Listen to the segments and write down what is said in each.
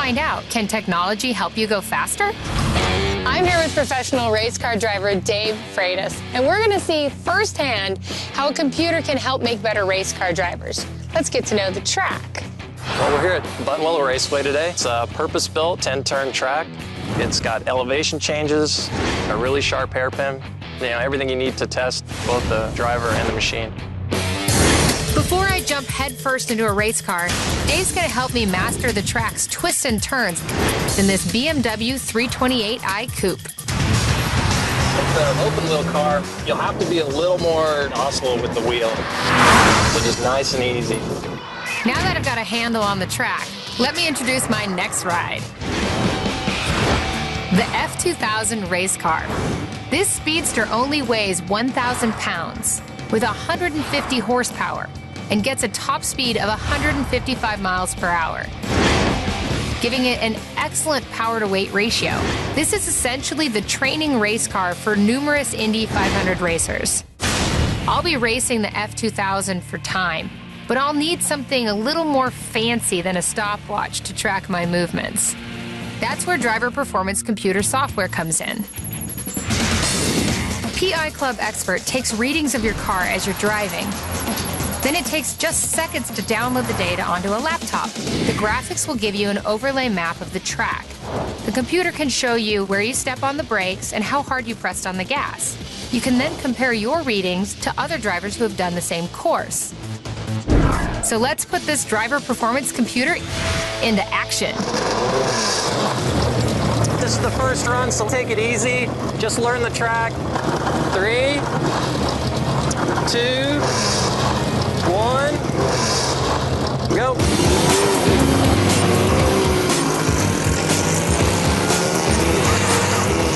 find out, can technology help you go faster? I'm here with professional race car driver Dave Freitas, and we're going to see firsthand how a computer can help make better race car drivers. Let's get to know the track. Well, we're here at Buttonwillow Raceway today. It's a purpose-built 10-turn track. It's got elevation changes, a really sharp hairpin, everything you need to test both the driver and the machine. Before I jump headfirst into a race car, Dave's going to help me master the track's twists and turns in this BMW 328i Coupe. With the open wheel car, you'll have to be a little more docile with the wheel. So just nice and easy. Now that I've got a handle on the track, let me introduce my next ride. The F2000 race car. This speedster only weighs 1,000 pounds with 150 horsepower and gets a top speed of 155 miles per hour, giving it an excellent power-to-weight ratio. This is essentially the training race car for numerous Indy 500 racers. I'll be racing the F2000 for time, but I'll need something a little more fancy than a stopwatch to track my movements. That's where driver performance computer software comes in. PI Club Expert takes readings of your car as you're driving. Then it takes just seconds to download the data onto a laptop. The graphics will give you an overlay map of the track. The computer can show you where you step on the brakes and how hard you pressed on the gas. You can then compare your readings to other drivers who have done the same course. So let's put this driver performance computer into action. This is the first run, so take it easy. Just learn the track. 3, 2, 1, go.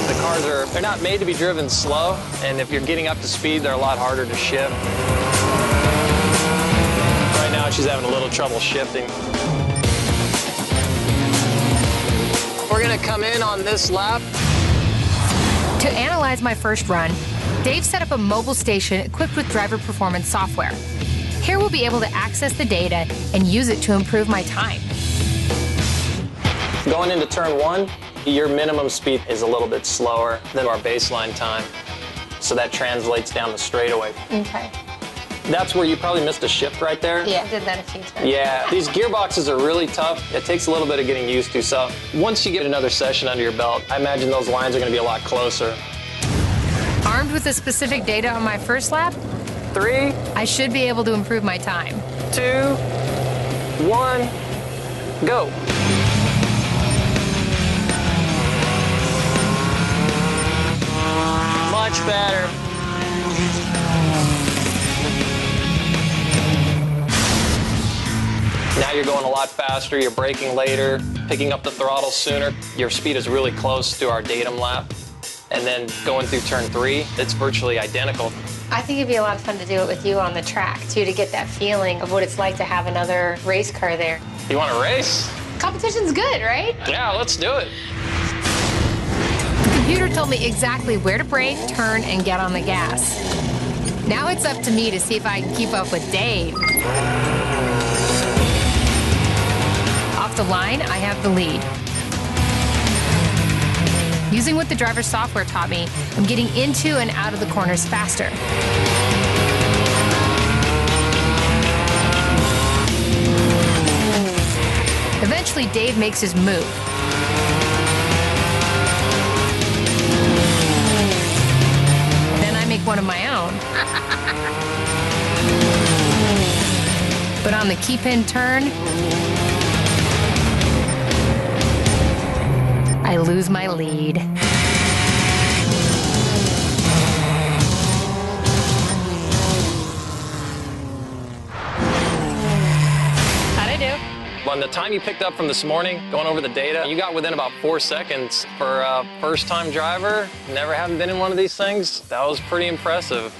The cars they're not made to be driven slow, and if you're getting up to speed, they're a lot harder to shift. Right now, she's having a little trouble shifting. We're gonna come in on this lap. To analyze my first run, Dave set up a mobile station equipped with driver performance software. Here we'll be able to access the data and use it to improve my time. Going into turn 1, your minimum speed is a little bit slower than our baseline time. So that translates down the straightaway. Okay. That's where you probably missed a shift right there. Yeah, I did that a few times. Yeah, these gearboxes are really tough. It takes a little bit of getting used to. So once you get another session under your belt, I imagine those lines are going to be a lot closer. Armed with the specific data on my first lap, 3, I should be able to improve my time. 2, 1, go. Much better. Now you're going a lot faster, you're braking later, picking up the throttle sooner. Your speed is really close to our datum lap. And then going through turn 3, it's virtually identical. I think it'd be a lot of fun to do it with you on the track, too, to get that feeling of what it's like to have another race car there. You want to race? Competition's good, right? Yeah, let's do it. The computer told me exactly where to brake, turn, and get on the gas. Now it's up to me to see if I can keep up with Dave. Off the line, I have the lead. Using what the driver's software taught me, I'm getting into and out of the corners faster. Eventually, Dave makes his move. Then I make one of my own. But on the keep-in turn, I lose my lead. How'd I do? On the time you picked up from this morning, going over the data, you got within about 4 seconds. For a first-time driver, never having been in one of these things, that was pretty impressive.